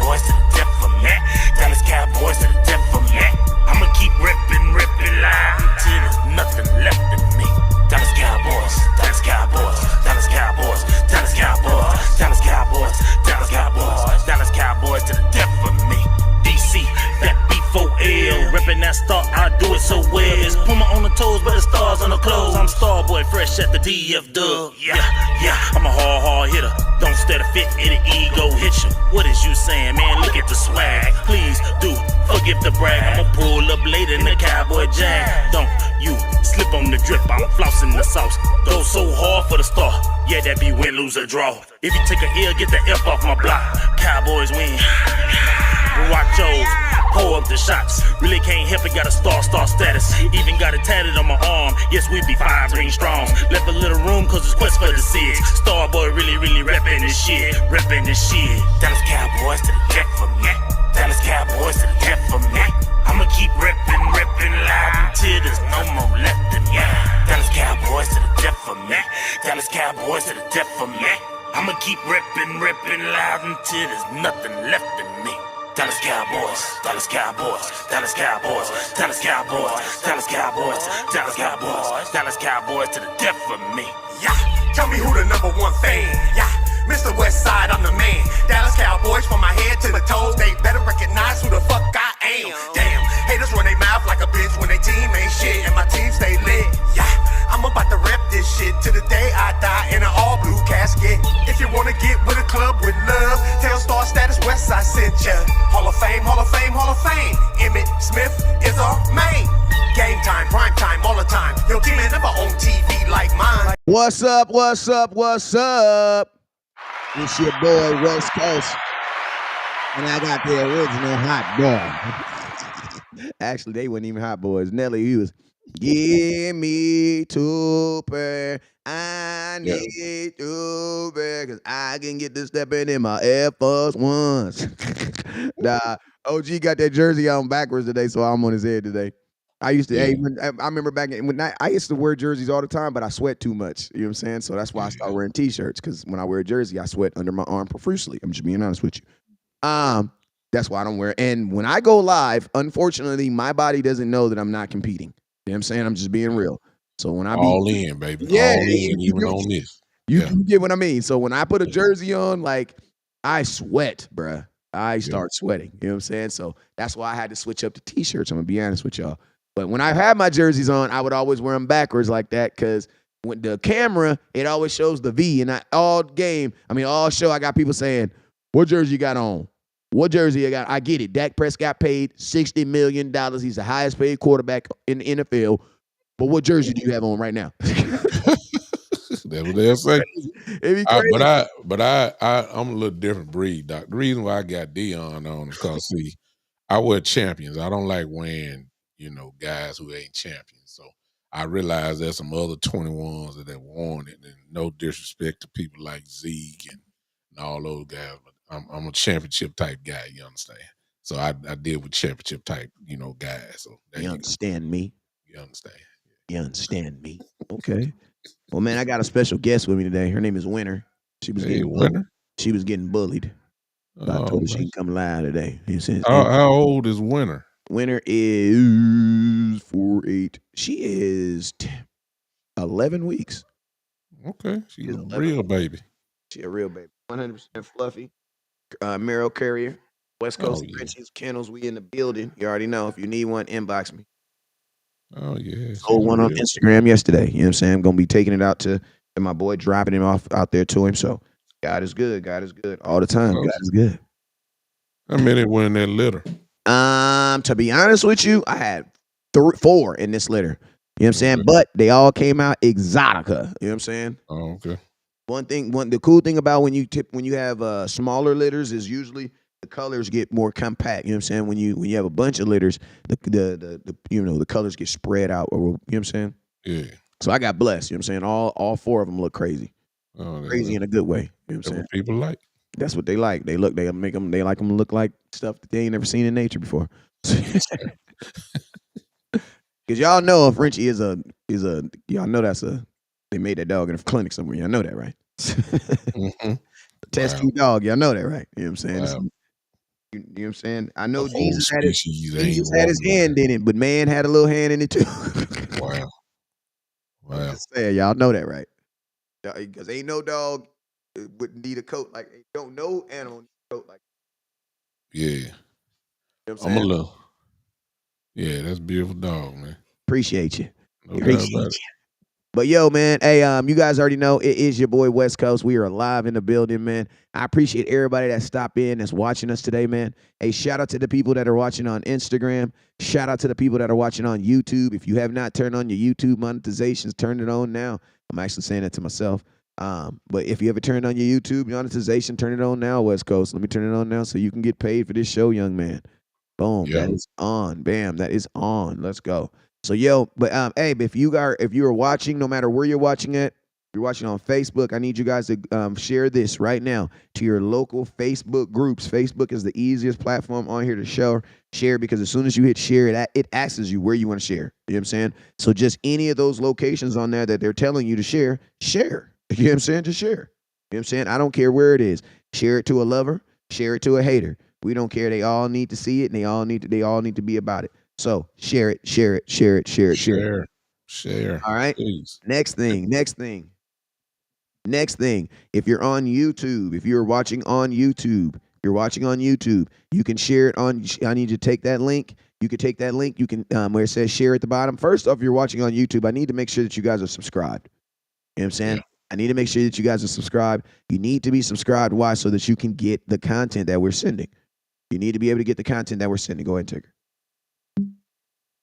Cowboys to the death for me. Dallas Cowboys to the death for me. I'ma keep ripping live until there's nothing left in me. Dallas Cowboys, Dallas Cowboys, Dallas Cowboys, Dallas Cowboys, Dallas Cowboys, Dallas Cowboys, Dallas Cowboys to the death for me. DC, that B4L, ripping that star, I do it so well. It's Puma on the toes, but it's stars on the clothes. I'm Starboy, fresh at the DF Dub. Yeah, I'm a hard hitter. Don't stare to fit, it'll ego hit you. What is you saying, man? Look at the swag. Please do forgive the brag. I'ma pull up later in the Cowboy Jag. Don't you slip on the drip, I'm flossing the sauce. Go so hard for the star. Yeah, that be win, lose, or draw. If you take a L, get the F off my block. Cowboys win. Guachos, pour up the shots. Really can't help it, got a star status. Even got it tatted on my arm. Yes, we be 5-3 strong. Left a little room cause it's quest for the six. Starboy really reppin' this shit. Dallas Cowboys to the death for me. Dallas Cowboys to the death for me. I'ma keep rippin' loud until there's no more left in me. Dallas Cowboys to the death for me. Dallas Cowboys to the death for me. I'ma keep rippin' loud until there's nothing left in me. Dallas Cowboys, Dallas Cowboys, Dallas Cowboys, Dallas Cowboys, Dallas Cowboys, Dallas Cowboys, Dallas Cowboys to the death for me. Yeah, tell me who the #1 fan. Yeah, Mr. Westside, I'm the man. Dallas Cowboys from my head to the toes. They better recognize who the fuck I am. Damn, haters run their mouth like a bitch when they team ain't shit and my team stay lit. Yeah, I'm about to rep this shit till the day I die in an all blue casket. If you wanna get with a club with love, tell Star Status Westside sent ya. Hall of Fame, Hall of Fame, Hall of Fame. Emmett Smith is our main. Game time, prime time, all the time. Your team ain't never on TV like mine. What's up? It's your boy West Coast, and I got the original hot boy. Actually, they weren't even hot boys. Nelly, he was, give me Tooper. I need Tooper, because I can get this stepping in my Air Force Ones. Nah, OG got that jersey on backwards today, so I'm on his head today. I used to, I remember back when I used to wear jerseys all the time, but I sweat too much. You know what I'm saying? So that's why I started wearing t-shirts, because when I wear a jersey, I sweat under my arm profusely. I'm just being honest with you. That's why I don't wear. And when I go live, unfortunately, my body doesn't know that I'm not competing. You know what I'm saying? I'm just being real. So when I all in, baby. Yeah, all in, even on this. You get what I mean? So when I put a jersey on, like, I sweat, bruh. I start sweating. You know what I'm saying? So that's why I had to switch up to t-shirts. I'm going to be honest with y'all. But when I had my jerseys on, I would always wear them backwards like that, because when the camera, it always shows the V. And all show, I got people saying, what jersey you got on? What jersey you got? I get it. Dak Prescott paid $60 million. He's the highest paid quarterback in the NFL. But what jersey do you have on right now? That's what they'll say. But I'm a little different breed, Doc. The reason why I got Dion on is because, see, I wear champions. I don't like wearing, guys who ain't champions. So I realize there's some other 21s that have worn it, and no disrespect to people like Zeke and all those guys, but I'm a championship type guy, you understand? So I deal with championship type, guys. So you understand me? You understand. You understand me? Okay. Well, man, I got a special guest with me today. Her name is Winter. She was getting bullied. I told her she can come live today. How old is Winter? Winter is 4'8". She is 11 weeks. Okay, she's a real baby. She a real baby. 100% fluffy. Merrill Carrier. West Coast Prince's Kennels. We in the building. You already know. If you need one, inbox me. Oh, yeah. Sold one on Instagram yesterday. You know what I'm saying? I'm going to be taking it out to my boy, dropping him off out there to him. So God is good. God is good all the time. God is good. How many were in that litter? To be honest with you, I had 4 in this litter. You know what I'm saying? But they all came out exotica. You know what I'm saying? Oh, okay. The cool thing about when you have smaller litters is usually the colors get more compact. You know what I'm saying? When you have a bunch of litters, the colors get spread out. You know what I'm saying? Yeah. So I got blessed. You know what I'm saying? All 4 of them look crazy. Crazy in a good way. You know what I'm saying? What people like. That's what they like. They like them to look like stuff that they ain't never seen in nature before. Because y'all know Frenchie y'all know they made that dog in a clinic somewhere. Y'all know that, right? Test tube dog. Y'all know that, right? You know what I'm saying? Wow. You know what I'm saying? I The know whole Jesus had species ain't his walking hand in it, but man had a little hand in it too. around. I'm Wow. just saying, y'all know that, right? Because ain't no dog would need a coat like don't no animal need a coat like Yeah. you know what I'm I'm a saying? little. Yeah, that's a beautiful dog, man. Appreciate you. No doubt Appreciate about it. you. But yo, man, hey, you guys already know it is your boy West Coast. We are live in the building, man. I appreciate everybody that stopped in, that's watching us today, man. Hey, shout out to the people that are watching on Instagram. Shout out to the people that are watching on YouTube. If you have not turned on your YouTube monetizations, turn it on now. I'm actually saying that to myself. But if you ever turned on your YouTube monetization, turn it on now, West Coast. Let me turn it on now so you can get paid for this show, young man. Boom, Yeah. that is on. Bam, that is on. Let's go. So yo, but hey, but if you are watching, no matter where you're watching it, if you're watching on Facebook, I need you guys to share this right now to your local Facebook groups. Facebook is the easiest platform on here to share because as soon as you hit share, it asks you where you want to share. You know what I'm saying? So just any of those locations on there that they're telling you to share, share. You know what I'm saying? Just share. You know what I'm saying? I don't care where it is. Share it to a lover, share it to a hater. We don't care. They all need to see it and they all need to be about it. So share it, share it, share it, share it, share it. Share. All right. Please. Next thing. If you're on YouTube, if you're watching on YouTube, you can share it on. I need you to take that link. You can take that link. You can where it says share at the bottom. First off, if you're watching on YouTube, I need to make sure that you guys are subscribed. You know what I'm saying? Yeah. I need to make sure that you guys are subscribed. You need to be subscribed. Why? So that you can get the content that we're sending. You need to be able to get the content that we're sending. Go ahead and take her.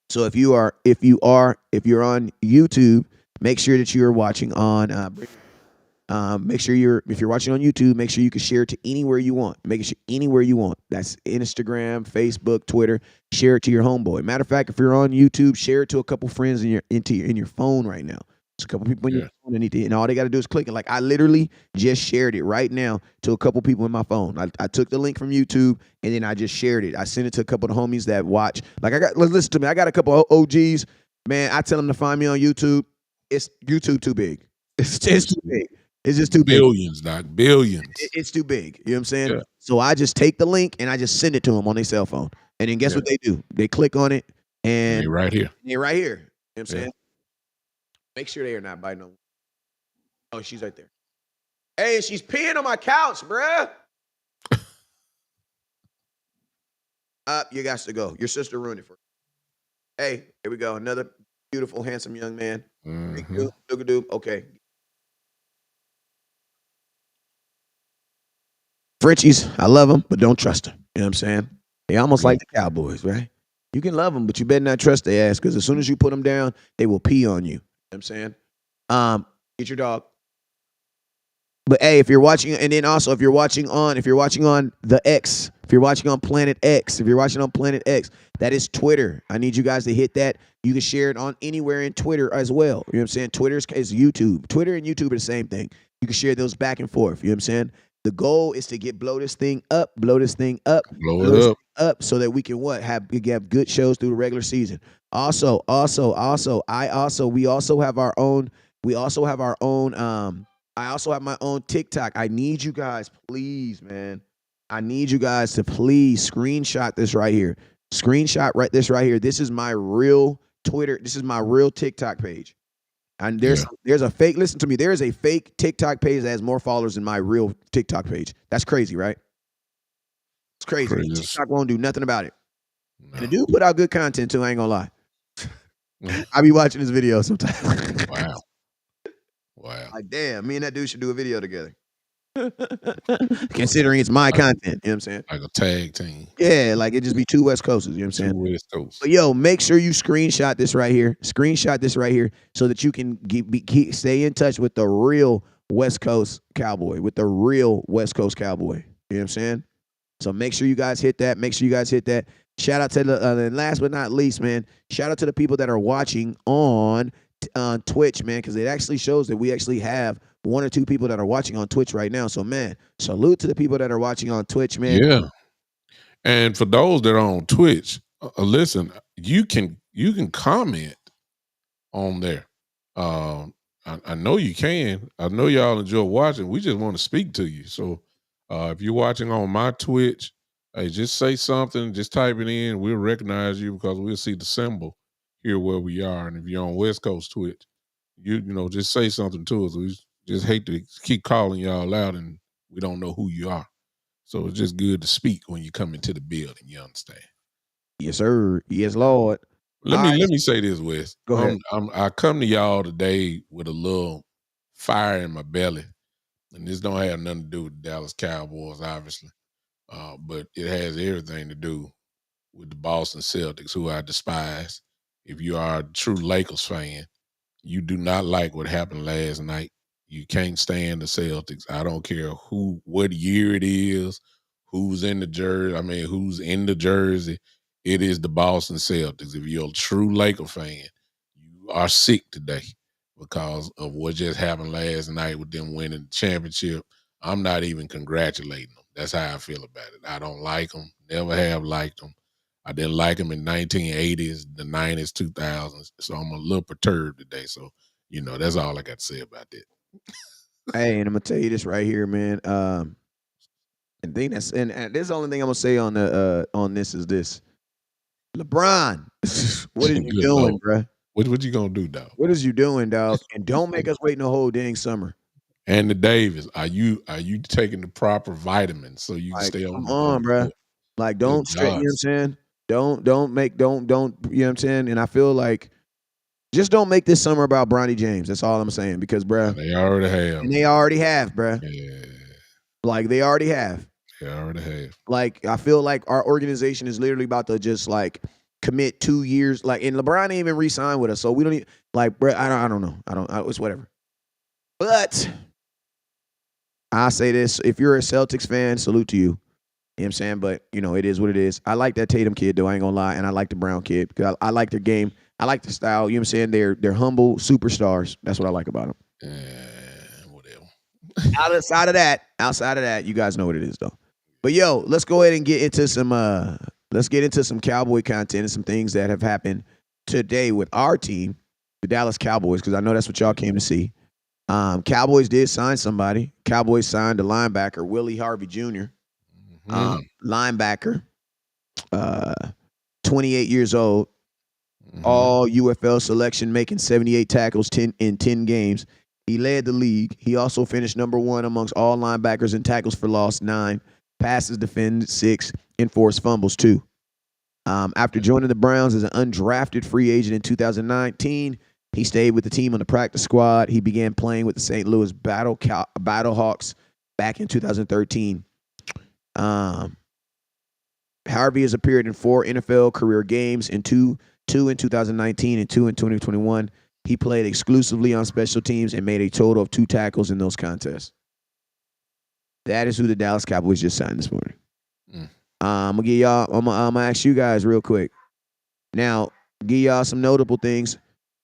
So if you're on YouTube, make sure that you're watching on. If you're watching on YouTube, make sure you can share it to anywhere you want. Make it anywhere you want. That's Instagram, Facebook, Twitter. Share it to your homeboy. Matter of fact, if you're on YouTube, share it to a couple friends in your phone right now. It's a couple people in your phone that need to, and all they got to do is click it. Like I literally just shared it right now to a couple people in my phone. I took the link from YouTube and then I just shared it. I sent it to a couple of homies that watch. Like listen to me. I got a couple of OGs. Man, I tell them to find me on YouTube. It's YouTube too big. It's too big. It's just too billions, big. Doc. Billions. It's too big. You know what I'm saying? Yeah. So I just take the link and I just send it to them on their cell phone. And then guess what they do? They click on it and they're right here. They're right here. You know what I'm saying? Make sure they are not biting on. Oh, she's right there. Hey, she's peeing on my couch, bruh. You got to go. Your sister ruined it for you. Hey, here we go. Another beautiful, handsome young man. Mm-hmm. Okay. Frenchies, I love them, but don't trust them. You know what I'm saying? They almost like the Cowboys, right? You can love them, but you better not trust their ass because as soon as you put them down, they will pee on you. You know what I'm saying? Get your dog. But hey, if you're watching, and then also if you're watching on the X, if you're watching on Planet X, that is Twitter. I need you guys to hit that. You can share it on anywhere in Twitter as well. You know what I'm saying? Twitter is YouTube. Twitter and YouTube are the same thing. You can share those back and forth. You know what I'm saying? The goal is to blow this thing up, blow it up, so that we can have good shows through the regular season. Also, I also have my own TikTok. I need you guys, please, man. I need you guys to please screenshot this right here. This right here. This is my real Twitter. This is my real TikTok page. And there's a fake, listen to me, there is a fake TikTok page that has more followers than my real TikTok page. That's crazy, right? It's crazy. TikTok won't do nothing about it. No. And the dude put out good content too, I ain't gonna lie. I be watching his videos sometimes. Wow. Like, damn, me and that dude should do a video together. Considering it's my content, you know what I'm saying? Like a tag team. Yeah, like it just be two West Coasters, you know what I'm saying? Two West Coasts. But yo, make sure you screenshot this right here. So that you can stay in touch with the real West Coast Cowboy, You know what I'm saying? So make sure you guys hit that. Shout out to and last but not least, man, shout out to the people that are watching on Twitch, man, because it actually shows that we actually have one or two people that are watching on Twitch right now. So, man, salute to the people that are watching on Twitch, man. Yeah. And for those that are on Twitch, listen, you can comment on there. I know you can. I know y'all enjoy watching. We just want to speak to you. So if you're watching on my Twitch, Hey, just say something. Just type it in. We'll recognize you because we'll see the symbol here where we are. And if you're on West Coast Twitch, just say something to us. We just hate to keep calling y'all out and we don't know who you are. So it's just good to speak when you come into the building. You understand? Yes, sir. Yes, Lord. Let All me right, let me say this, Wes. go ahead. I come to y'all today with a little fire in my belly, and this don't have nothing to do with the Dallas Cowboys, obviously, but it has everything to do with the Boston Celtics, who I despise. If you are a true Lakers fan, you do not like what happened last night. You can't stand the Celtics. I don't care what year it is, who's in the jersey. I mean, who's in the jersey. It is the Boston Celtics. If you're a true Laker fan, you are sick today because of what just happened last night with them winning the championship. I'm not even congratulating them. That's how I feel about it. I don't like them. Never have liked them. I didn't like them in 1980s, the 90s, 2000s. So I'm a little perturbed today. So, that's all I got to say about that. Hey, and I'm gonna tell you this right here, man. And thing that's and this is the only thing I'm gonna say on this is this. LeBron, what is you Good doing, Lord. bruh? What you gonna do, dog? What is you doing, dog? And don't make us wait no whole dang summer. Andy Davis, are you taking the proper vitamins so you can Like, stay come on on, the bruh. court? Like, Good don't stress. You know God. what I'm saying? Don't. You know what I'm saying? And I feel like just don't make this summer about Bronny James. That's all I'm saying. Because, bruh, They already have. and they already have, bruh. Yeah, Like they already have. they already have. Like I feel like our organization is literally about to just like commit 2 years. Like, and LeBron ain't even re-signed with us, so we don't even like, bro. I don't know. It's whatever. But I say this: if you're a Celtics fan, salute to you. You know what I'm saying? But it is what it is. I like that Tatum kid though. I ain't gonna lie, and I like the Brown kid because I like their game. I like the style. You know what I'm saying? They're humble superstars. That's what I like about them. Whatever. Outside of that, you guys know what it is though. But yo, let's go ahead and get into some Cowboy content and some things that have happened today with our team, the Dallas Cowboys, because I know that's what y'all came to see. Cowboys did sign somebody. Cowboys signed a linebacker, Willie Harvey Jr. Linebacker, 28 years old, all UFL selection, making 78 tackles in 10 games. He led the league. He also finished number 1 amongst all linebackers in tackles for loss, 9, passes defended, 6, and forced fumbles, 2. After joining the Browns as an undrafted free agent in 2019, he stayed with the team on the practice squad. He began playing with the St. Louis Battlehawks back in 2013. Harvey has appeared in 4 NFL career games, in two in 2019 and 2 in 2021. He played exclusively on special teams and made a total of 2 tackles in those contests. That is who the Dallas Cowboys just signed this morning. I'm gonna ask you guys real quick. Now, give y'all some notable things,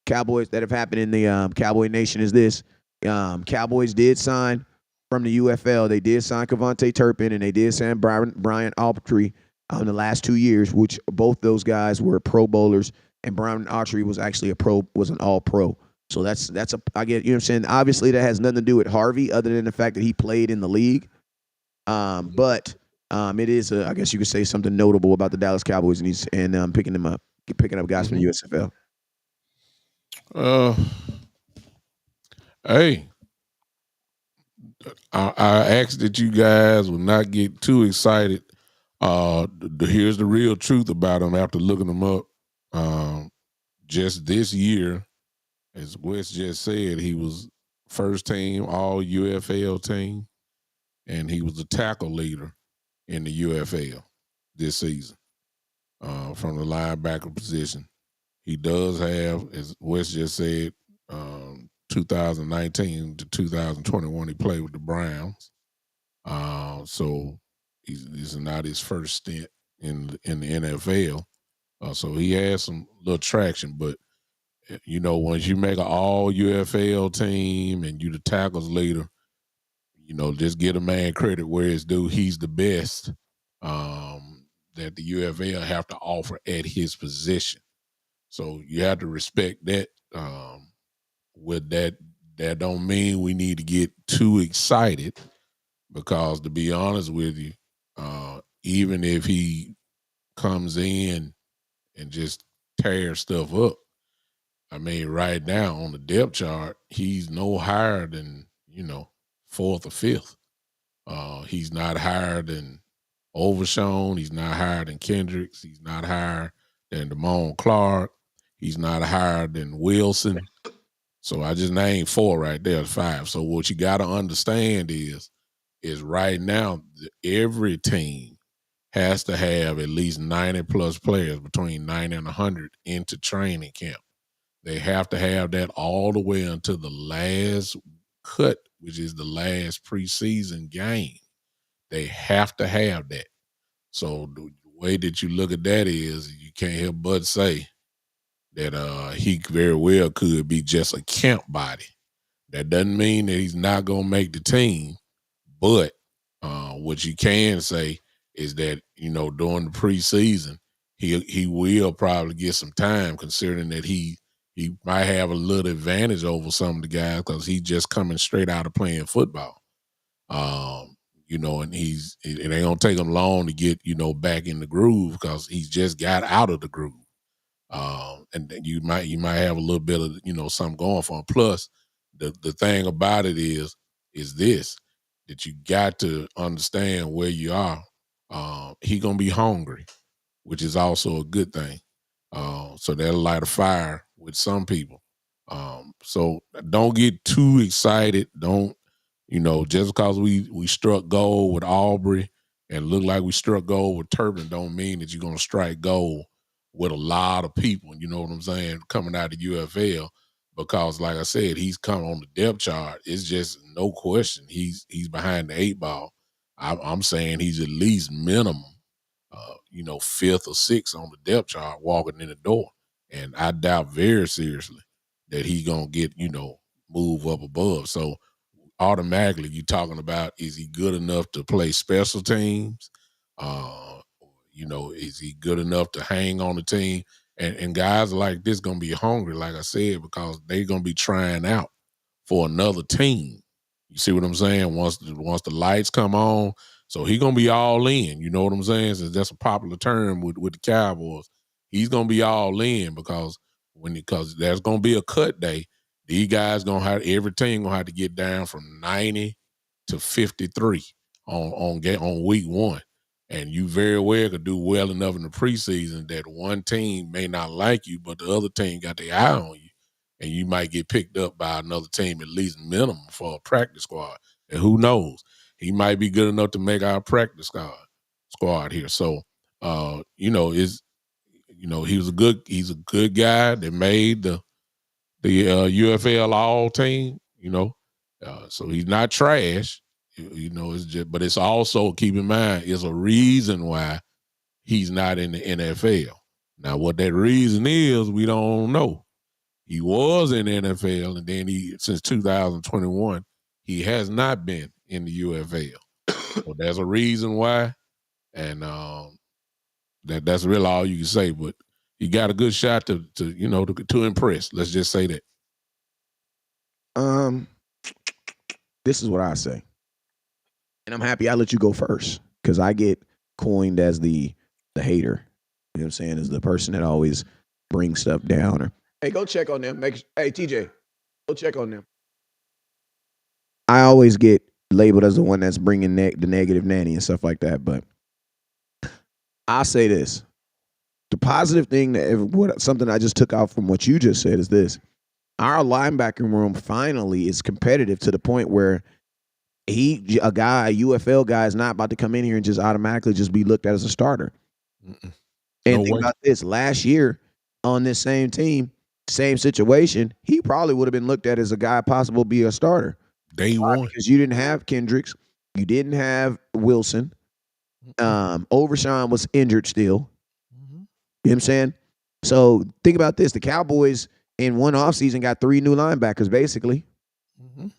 Cowboys, that have happened in the Cowboy Nation is this. Cowboys did sign from the UFL. They did sign Kevontae Turpin and they did sign Brian Autry in the last 2 years, which both those guys were Pro Bowlers, and Brian Autry was actually an All Pro. So I get, you know what I'm saying? Obviously, that has nothing to do with Harvey, other than the fact that he played in the league. But it is, I guess you could say, something notable about the Dallas Cowboys and picking up guys from the USFL. Hey, I ask that you guys will not get too excited. Here's the real truth about him after looking him up. Just this year, as Wes just said, he was first team all UFL team, and he was the tackle leader in the UFL this season from the linebacker position. He does have, as Wes just said, 2019 to 2021, he played with the Browns. So this is not his first stint in the NFL. So he has some little traction, but once you make an all UFL team and you the tackles leader, just give a man credit where it's due. He's the best that the UFL have to offer at his position. So you have to respect that. With that don't mean we need to get too excited, because to be honest with you, even if he comes in and just tears stuff up, I mean, right now on the depth chart, he's no higher than, fourth or fifth. He's not higher than Overshown. He's not higher than Kendricks. He's not higher than Damone Clark. He's not higher than Wilson. So I just named 4 right there, 5. So what you got to understand is right now every team has to have at least 90 plus players between 90 and 100 into training camp. They have to have that all the way until the last cut, which is the last preseason game. They have to have that. So the way that you look at that is you can't help but say that he very well could be just a camp body. That doesn't mean that he's not going to make the team, but what you can say is that, during the preseason, he will probably get some time, considering that he might have a little advantage over some of the guys because he's just coming straight out of playing football. And it ain't gonna take him long to get, back in the groove because he's just got out of the groove. And then you might have a little bit of, something going for him. Plus, the thing about it is this, that you got to understand where you are. He gonna be hungry, which is also a good thing. So that'll light a fire with some people. So don't get too excited. Don't, just because we struck gold with Aubrey and look like we struck gold with Turpin don't mean that you're going to strike gold with a lot of people, you know what I'm saying, coming out of UFL, because like I said, he's come on the depth chart. It's just no question. He's behind the 8 ball. I'm saying he's at least minimum, 5th or 6th on the depth chart walking in the door. And I doubt very seriously that he going to get, move up above. So automatically you're talking about, is he good enough to play special teams? Is he good enough to hang on the team? And guys like this going to be hungry, like I said, because they're going to be trying out for another team. You see what I'm saying? Once the lights come on, so he going to be all in. You know what I'm saying? Since that's a popular term with the Cowboys. He's going to be all in because there's going to be a cut day. These guys every team gonna have to get down from 90 to 53 on week 1. And you very well could do well enough in the preseason that one team may not like you, but the other team got their eye on you. And you might get picked up by another team, at least minimum, for a practice squad. And who knows? He might be good enough to make our practice squad here. So he's a good guy that made the UFL all team, so he's not trash, it's just, but it's also, keep in mind, it's a reason why he's not in the NFL. Now, what that reason is, we don't know. He was in the NFL, and then since 2021, he has not been in the UFL. So there's a reason why, and that's really all you can say. But he got a good shot to impress. Let's just say that. This is what I say, and I'm happy I let you go first because I get coined as the hater. You know what I'm saying? As the person that always brings stuff down. Or hey, go check on them. Hey TJ, go check on them. I always get labeled as the one that's bringing the negative nanny and stuff like that. But I'll say this: the positive thing something I just took out from what you just said is this. Our linebacker room finally is competitive to the point where a UFL guy is not about to come in here and just automatically just be looked at as a starter. Mm-mm. And think about this. Last year on this same team, same situation, he probably would have been looked at as a guy possible be a starter. Day one. Because you didn't have Kendricks. You didn't have Wilson. Overshown was injured still. Mm-hmm. You know what I'm saying? So think about this. The Cowboys in one offseason got 3 new linebackers, basically. Mm-hmm.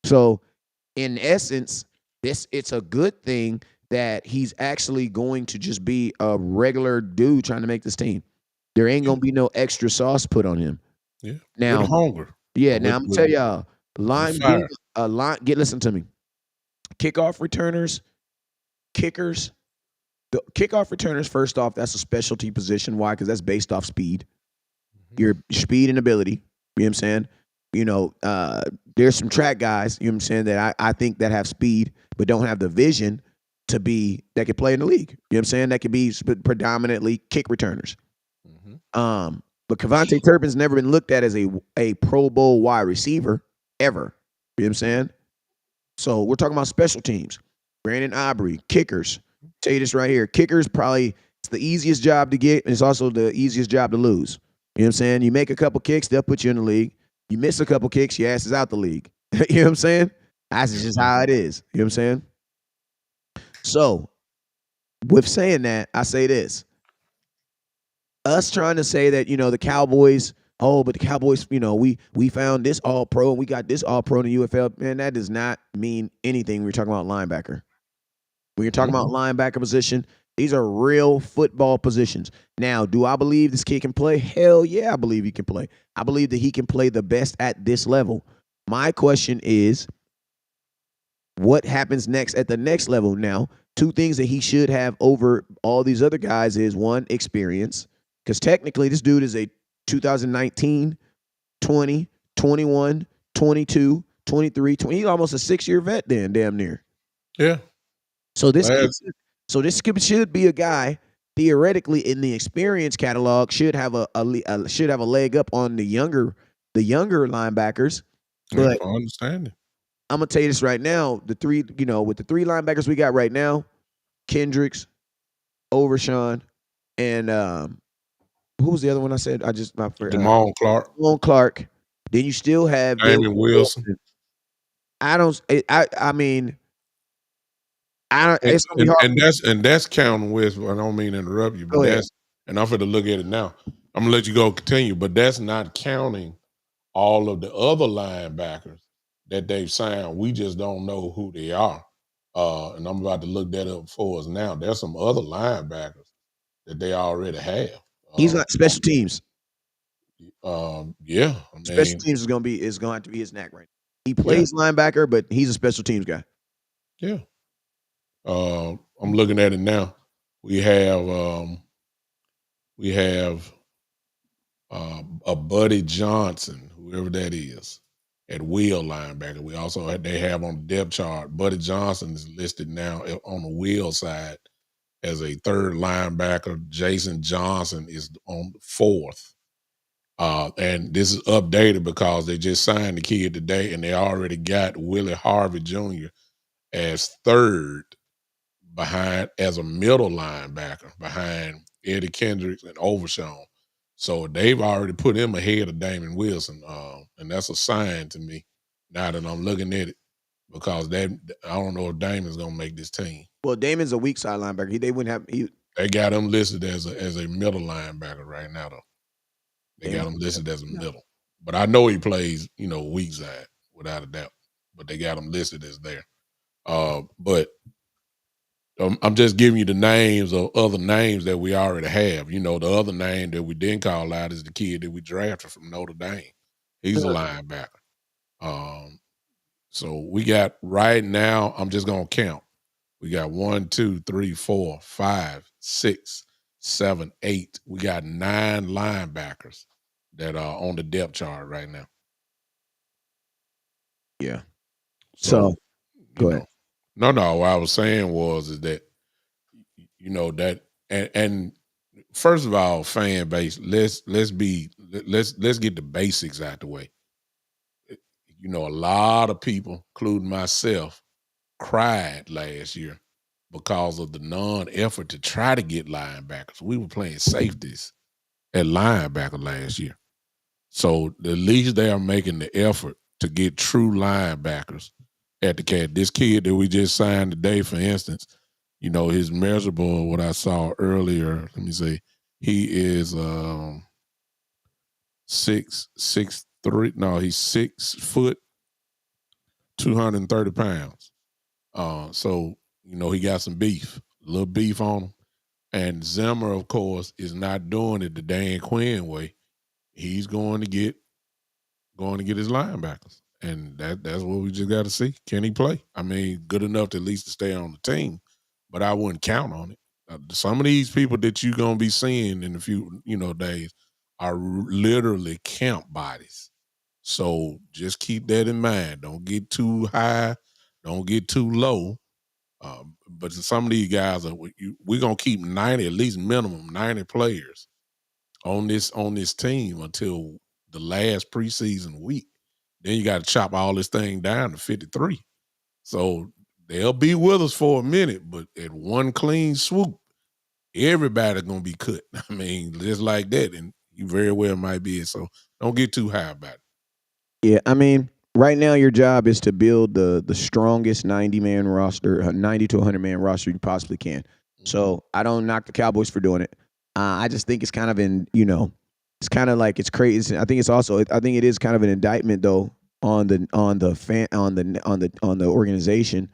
So, in essence, it's a good thing that he's actually going to just be a regular dude trying to make this team. There ain't going to be no extra sauce put on him. Yeah. Now, with hunger. Yeah, now I'm going to tell y'all, listen to me. Kickoff returners, kickers, the kickoff returners, first off, that's a specialty position. Why? Because that's based off speed, your speed and ability. You know what I'm saying? There's some track guys, you know what I'm saying, that I think that have speed but don't have the vision to be that could play in the league. You know what I'm saying? That could be predominantly kick returners. But Kevontae Turpin's never been looked at as a Pro Bowl wide receiver ever. You know what I'm saying? So we're talking about special teams. Brandon Aubrey, kickers. Tell you this right here. Kickers probably it's the easiest job to get, and it's also the easiest job to lose. You know what I'm saying? You make a couple kicks, they'll put you in the league. You miss a couple kicks, your ass is out the league. You know what I'm saying? That's just how it is. You know what I'm saying? So, with saying that, I say this. Us trying to say that, the Cowboys, but the Cowboys, we found this all pro and we got this all pro in the UFL. Man, that does not mean anything when you're talking about linebacker. When you're talking about linebacker position, these are real football positions. Now, do I believe this kid can play? Hell yeah, I believe he can play. I believe that he can play the best at this level. My question is, what happens next at the next level? Now, two things that he should have over all these other guys is, one, experience. Because technically, this dude is a 2019, 20, 21, 22, 23, 20. He's almost a 6-year vet then, damn near. Yeah. So this should be a guy theoretically in the experience catalog should have a leg up on the younger linebackers. But I understand it. I'm gonna tell you this right now: with the three linebackers we got right now, Kendricks, Overshawn, and who was the other one I said? Damone Clark. Damone Clark. Then you still have Damon Wilson. I mean. It's gonna be hard. And that's counting with. I don't mean to interrupt you, but and I'm going to look at it now. I'm gonna let you go continue, but that's not counting all of the other linebackers that they've signed. We just don't know who they are. And I'm about to look that up for us now. There's some other linebackers that they already have. He's not special teams. Yeah, special teams is going to have to be his knack right now. He plays linebacker, but he's a special teams guy. Yeah. I'm looking at it now. We have a Buddy Johnson, whoever that is, at wheel linebacker. We also they have on the depth chart. Buddy Johnson is listed now on the wheel side as a third linebacker. Jason Johnson is on the fourth. And this is updated because they just signed the kid today, and they already got Willie Harvey Jr. as third behind as a middle linebacker behind Eddie Kendricks and Overshawn. So they've already put him ahead of Damon Wilson. And that's a sign to me now that I'm looking at it, because I don't know if Damon's gonna make this team. Well, Damon's a weak side linebacker. They wouldn't have they got him listed as a middle linebacker right now though. They got him listed as a middle. But I know he plays, weak side, without a doubt. But they got him listed as there. But I'm just giving you the names of other names that we already have. The other name that we didn't call out is the kid that we drafted from Notre Dame. He's a linebacker. So we got right now, I'm just going to count. We got 1, 2, 3, 4, 5, 6, 7, 8. We got 9 linebackers that are on the depth chart right now. Yeah. So go ahead. No. What I was saying is that, that and first of all, fan base, let's get the basics out the way. A lot of people, including myself, cried last year because of the non-effort to try to get linebackers. We were playing safeties at linebacker last year. So at least they are making the effort to get true linebackers at the cat. This kid that we just signed today, for instance, his measurable, what I saw earlier, let me see, he is 6'3". No, he's 6 foot, 230 pounds. So, he got some beef, a little beef on him. And Zimmer, of course, is not doing it the Dan Quinn way. He's going to get his linebackers. And that's what we just got to see. Can he play? I mean, good enough to at least to stay on the team, but I wouldn't count on it. Some of these people that you're gonna be seeing in a few, days are literally camp bodies. So just keep that in mind. Don't get too high, don't get too low. But some of these guys we're gonna keep 90, at least minimum 90 players on this team until the last preseason week. Then you got to chop all this thing down to 53. So they'll be with us for a minute, but at one clean swoop, everybody's gonna be cut. I mean, just like that, and you very well might be it. So don't get too high about it. Yeah, I mean, right now your job is to build the strongest 90-man roster, 90 to 100-man roster you possibly can. So I don't knock the Cowboys for doing it. I just think it's kind of it's kind of like it's crazy. I think it is kind of an indictment though on the organization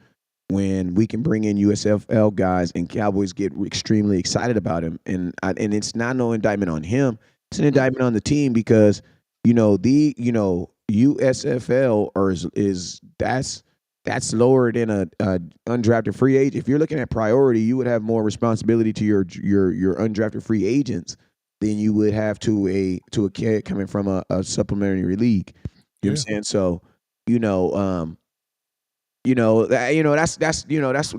when we can bring in USFL guys and Cowboys get extremely excited about him, and it's not no indictment on him. It's an indictment on the team because USFL is that's lower than a undrafted free agent. If you're looking at priority, you would have more responsibility to your undrafted free agents than you would have to a kid coming from a supplementary league. You know what I'm saying? So,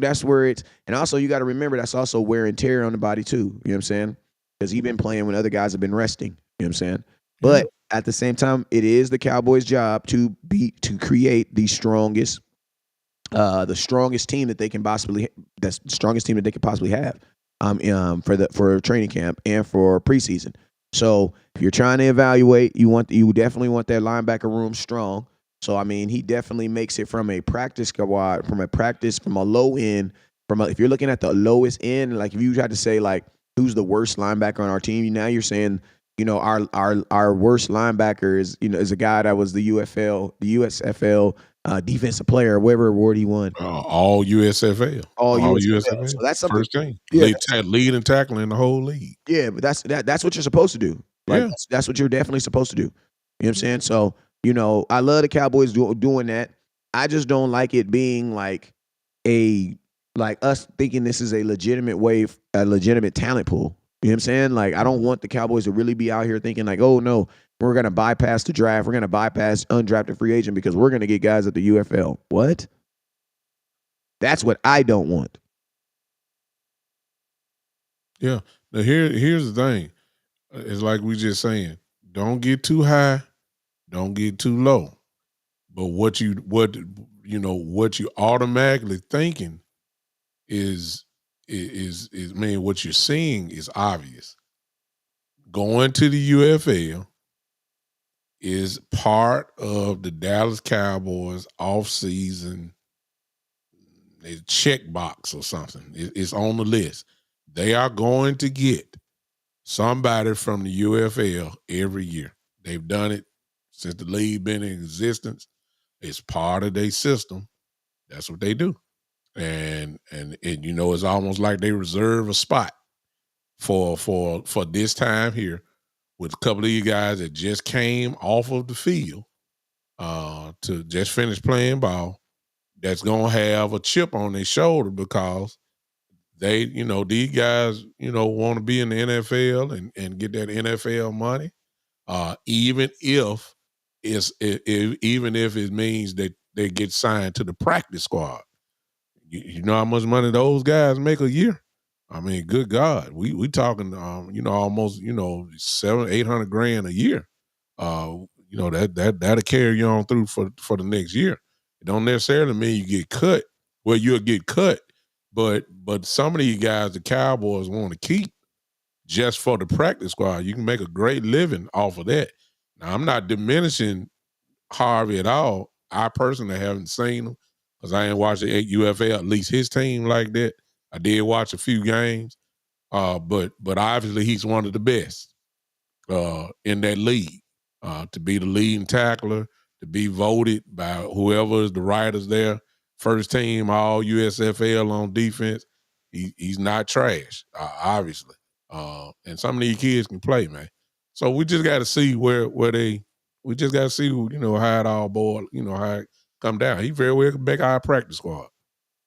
that's where it's, and also you got to remember that's also wear and tear on the body too. You know what I'm saying? Because he's been playing when other guys have been resting. You know what I'm saying? But at the same time, it is the Cowboys' job to create the strongest team that they can possibly have for training camp and for preseason. So if you're trying to evaluate, you definitely want that linebacker room strong. So I mean, he definitely makes it from a practice squad, from a low end, if you're looking at the lowest end, like if you had to say like who's the worst linebacker on our team, now you're saying, our worst linebacker is a guy that was the USFL defensive player, whatever award he won. All USFL. All USFL. So that's something. First team. Yeah, lead and tackling the whole league. Yeah, but that's what you're supposed to do. Like that's what you're definitely supposed to do. You know what I'm saying? So, I love the Cowboys doing that. I just don't like it being like us thinking this is a legitimate talent pool. You know what I'm saying? Like, I don't want the Cowboys to really be out here thinking like, oh no, we're going to bypass the draft. We're going to bypass undrafted free agent because we're going to get guys at the UFL. What? That's what I don't want. Yeah. Now here's the thing. It's like we just saying, don't get too high, don't get too low. But what you automatically thinking is man, what you're seeing is obvious. Going to the UFL is part of the Dallas Cowboys offseason checkbox or something. It's on the list. They are going to get somebody from the UFL every year. They've done it since the league been in existence. It's part of their system. That's what they do. And it's almost like they reserve a spot for this time here with a couple of you guys that just came off of the field to just finish playing ball. That's gonna have a chip on their shoulder because they, these guys, want to be in the NFL and get that NFL money. Even if it means that they get signed to the practice squad. You know how much money those guys make a year? I mean, good God, we talking, almost, $700-800 a year. That'll carry you on through for the next year. It don't necessarily mean you get cut. Well, you'll get cut, but some of these guys, the Cowboys want to keep just for the practice squad. You can make a great living off of that. Now, I'm not diminishing Harvey at all. I personally haven't seen him because I ain't watched the UFL, at least his team like that. I did watch a few games, but obviously he's one of the best in that league to be the leading tackler, to be voted by whoever is the writers there, first team all USFL on defense. He's not trash, obviously. And some of these kids can play, man. So we just got to see where they. We just got to see, how it all boiled, how it come down. He very well could make our practice squad.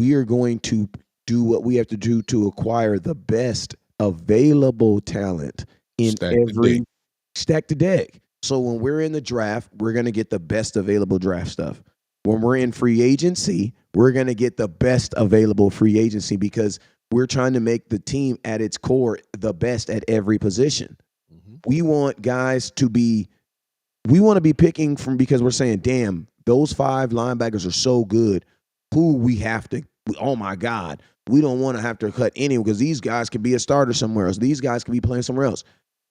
we are going to do what we have to do to acquire the best available talent in every stack the deck. So when we're in the draft, we're going to get the best available draft stuff. When we're in free agency, we're going to get the best available free agency because we're trying to make the team at its core the best at every position. We want guys to be, we want to be picking from, because we're saying, damn, those 5 linebackers are so good. Who we have to, oh my God, we don't want to have to cut anyone because these guys could be a starter somewhere else. These guys could be playing somewhere else.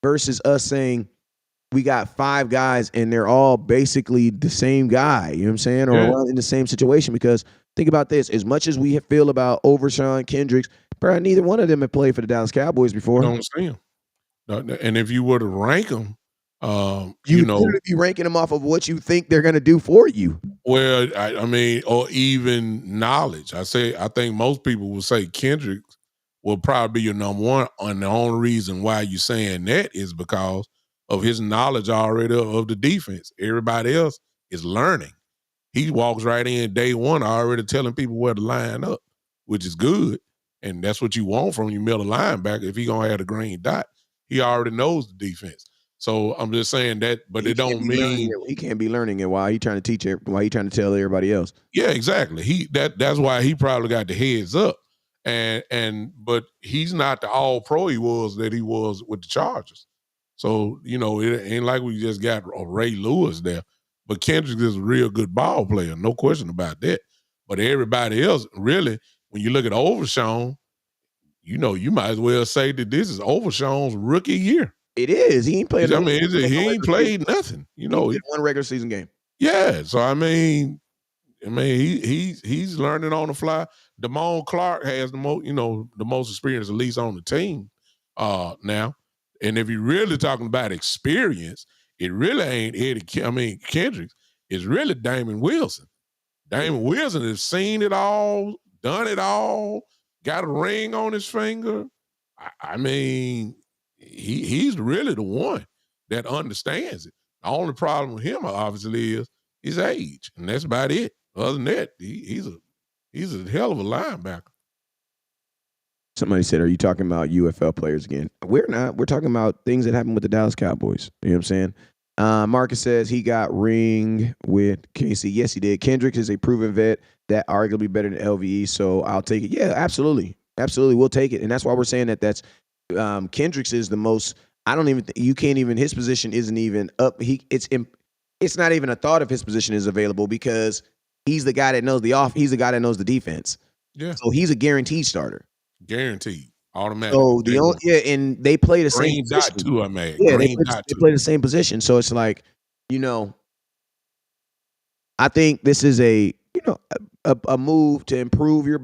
Versus us saying, we got 5 guys and they're all basically the same guy, you know what I'm saying? Or in the same situation. Because think about this, as much as we feel about Overshawn, Kendricks, bro, neither one of them have played for the Dallas Cowboys before. Don't see him. And if you were to rank them, you literally be ranking them off of what you think they're going to do for you. Well, I mean, or even knowledge. I think most people will say Kendricks will probably be your number one. And the only reason why you're saying that is because of his knowledge already of the defense. Everybody else is learning. He walks right in day one already telling people where to line up, which is good. And that's what you want from your middle linebacker. If he's going to have a green dot, he already knows the defense. So I'm just saying that, but it don't mean he can't be learning it while he trying to teach it, while he trying to tell everybody else. Yeah, exactly. That's why he probably got the heads up. But he's not the all pro he was with the Chargers. So, it ain't like we just got a Ray Lewis there. But Kendrick is a real good ball player, no question about that. But everybody else, really, when you look at Overshawn, you might as well say that this is Overshawn's rookie year. It is. He ain't played. He ain't played nothing. He played one regular season game. Yeah. So he's learning on the fly. Damone Clark has the most experience, at least on the team now. And if you're really talking about experience, it really ain't Kendricks. It's really Damon Wilson. Damon Wilson has seen it all, done it all, got a ring on his finger. He's really the one that understands it. The only problem with him, obviously, is his age, and that's about it. Other than that, he's a hell of a linebacker. Somebody said, are you talking about UFL players again? We're not. We're talking about things that happened with the Dallas Cowboys. You know what I'm saying? Marcus says he got ring with KC. Yes, he did. Kendricks is a proven vet that arguably better than LVE, so I'll take it. Yeah, absolutely. Absolutely, we'll take it. And that's why we're saying that's Kendricks is the most, I don't even, you can't even, his position isn't even up. It's not even a thought if his position is available because he's the guy that knows he's the guy that knows the defense. Yeah. So he's a guaranteed starter. Guaranteed. Automatic. So and they play the same position. Dot too, I mean. Yeah, they play the same position. So it's like, I think this is a move to improve your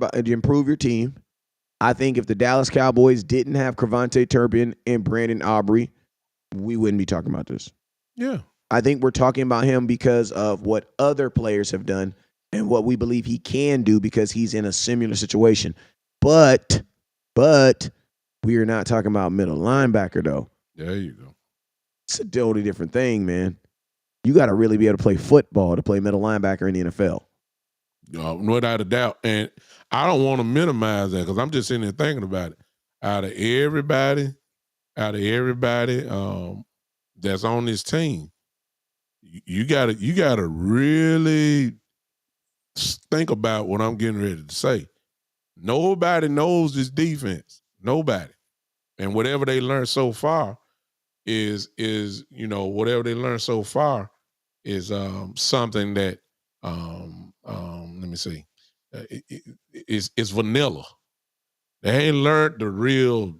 team. I think if the Dallas Cowboys didn't have Cravante Turpin and Brandon Aubrey, we wouldn't be talking about this. Yeah. I think we're talking about him because of what other players have done and what we believe he can do because he's in a similar situation. But we are not talking about middle linebacker, though. There you go. It's a totally different thing, man. You got to really be able to play football to play middle linebacker in the NFL. No doubt a doubt. And I don't want to minimize that because I'm just sitting there thinking about it. Out of everybody that's on this team, you gotta really think about what I'm getting ready to say. Nobody knows this defense. Nobody. And whatever they learned so far is something that let me see. It's vanilla. They ain't learned the real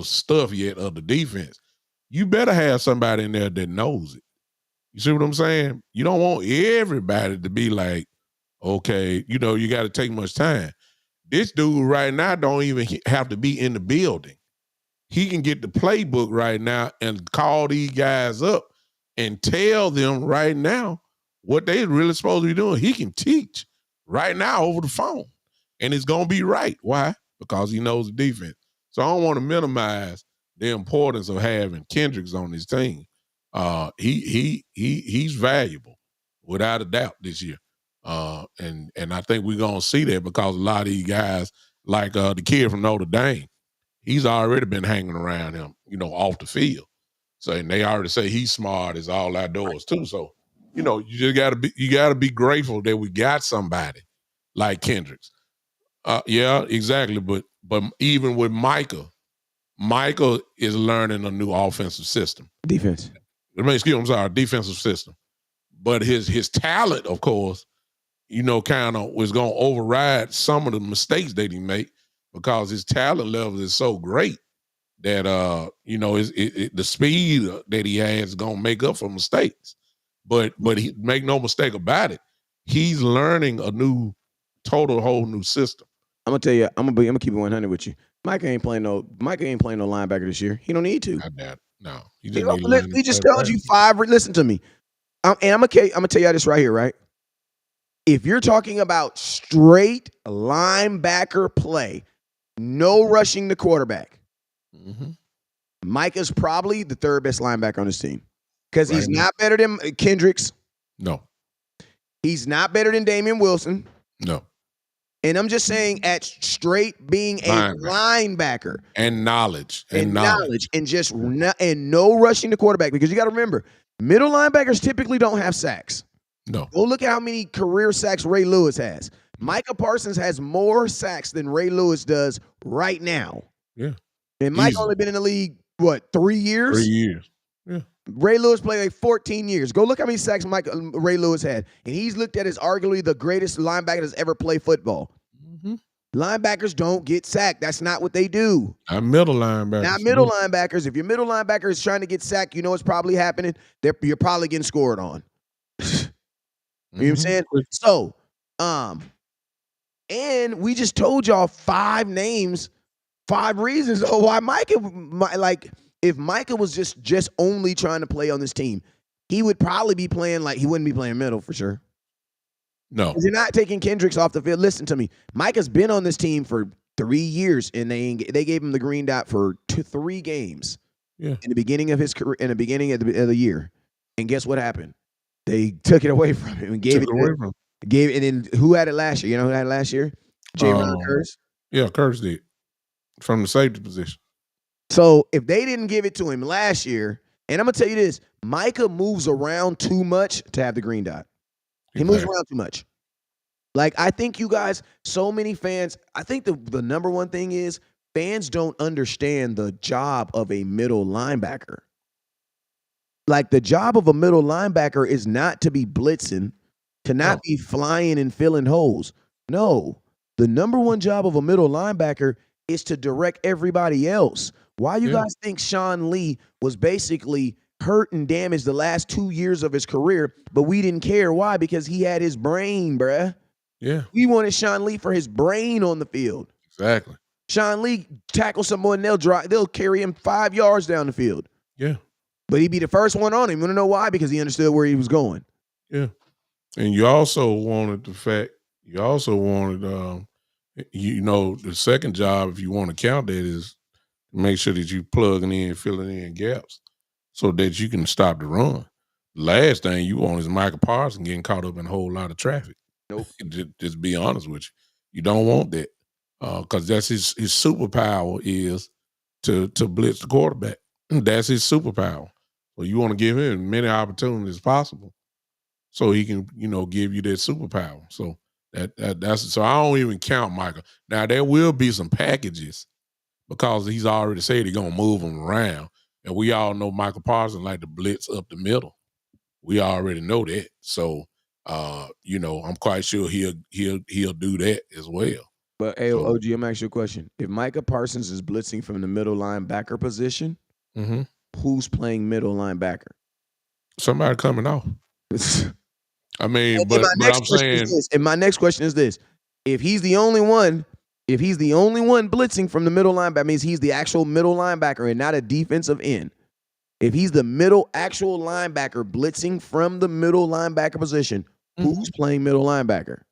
stuff yet of the defense. You better have somebody in there that knows it. You see what I'm saying? You don't want everybody to be like, okay, you got to take much time. This dude right now don't even have to be in the building. He can get the playbook right now and call these guys up and tell them right now what they really supposed to be doing. He can teach right now over the phone, and it's going to be right. Why? Because he knows the defense. So I don't want to minimize the importance of having Kendricks on his team. He's valuable without a doubt this year. And I think we're gonna see that because a lot of these guys, like the kid from Notre Dame, he's already been hanging around him, off the field. So and they already say he's smart as all outdoors too. So, you just gotta be grateful that we got somebody like Kendricks. Yeah, exactly. But even with Michael is learning a new offensive system. Defense. Defensive system. But his talent, of course, kind of was going to override some of the mistakes that he made because his talent level is so great that the speed that he has is going to make up for mistakes. But he make no mistake about it, he's learning a whole new system. I'm gonna tell you, I'm gonna keep it 100 with you. Micah ain't playing no linebacker this year. He don't need to. I doubt it. No, We just told you 5. Listen to me, and I'm gonna tell you this right here, right? If you're talking about straight linebacker play, no rushing the quarterback, Micah's probably the 3rd best linebacker on this team because he's not better than Kendricks. No, he's not better than Damian Wilson. No. And I'm just saying, at straight being a linebacker and knowledge and just no rushing the quarterback, because you got to remember, middle linebackers typically don't have sacks. No. Go look at how many career sacks Ray Lewis has. Micah Parsons has more sacks than Ray Lewis does right now. Yeah. And Mike only been in the league, 3 years? 3 years. Yeah. Ray Lewis played like 14 years. Go look how many sacks Ray Lewis had. And he's looked at as arguably the greatest linebacker that's ever played football. Linebackers don't get sacked. That's not what they do. Not middle linebackers. Not middle linebackers. If your middle linebacker is trying to get sacked, you know what's probably happening? You're probably getting scored on. You know what I'm saying? So, and we just told y'all 5 names, 5 reasons why if Micah was just only trying to play on this team, he would probably be playing he wouldn't be playing middle for sure. No. You're not taking Kendricks off the field. Listen to me. Micah's been on this team for 3 years, and they gave him the green dot for 3 games. Yeah. In the beginning of his career, in the beginning of the year. And guess what happened? They took it away from him and gave it away from him. And then who had it last year? You know who had it last year? J-Ron Curse. Yeah, Curse did. From the safety position. So if they didn't give it to him last year, and I'm going to tell you this, Micah moves around too much to have the green dot. He moves around too much. I think you guys, so many fans, I think the number one thing is fans don't understand the job of a middle linebacker. The job of a middle linebacker is not to be blitzing, to not be flying and filling holes. No. The number one job of a middle linebacker is to direct everybody else. Why you guys think Sean Lee was basically hurt and damaged the last 2 years of his career, but we didn't care? Why? Because he had his brain, bruh. Yeah. We wanted Sean Lee for his brain on the field. Exactly. Sean Lee tackles someone, they'll carry him 5 yards down the field. Yeah. But he'd be the first one on him. You want to know why? Because he understood where he was going. Yeah. And you also wanted the second job, if you want to count that, is make sure that you plugging in, filling in gaps so that you can stop the run. The last thing you want is Michael Parsons getting caught up in a whole lot of traffic. Nope. Just be honest with you. You don't want that because that's his superpower is to blitz the quarterback. That's his superpower. So you want to give him as many opportunities as possible so he can, give you that superpower. So that's so I don't even count Michael. Now there will be some packages because he's already said he's gonna move them around, and we all know Michael Parsons like to blitz up the middle. We already know that. So I'm quite sure he'll do that as well. But hey, OG, I'm gonna ask you a question. If Micah Parsons is blitzing from the middle linebacker position, who's playing middle linebacker? Somebody coming off. I mean, but I'm saying, and my next question is this: if he's the only one blitzing from the middle linebacker, means he's the actual middle linebacker and not a defensive end. If he's the actual linebacker blitzing from the middle linebacker position, who's playing middle linebacker?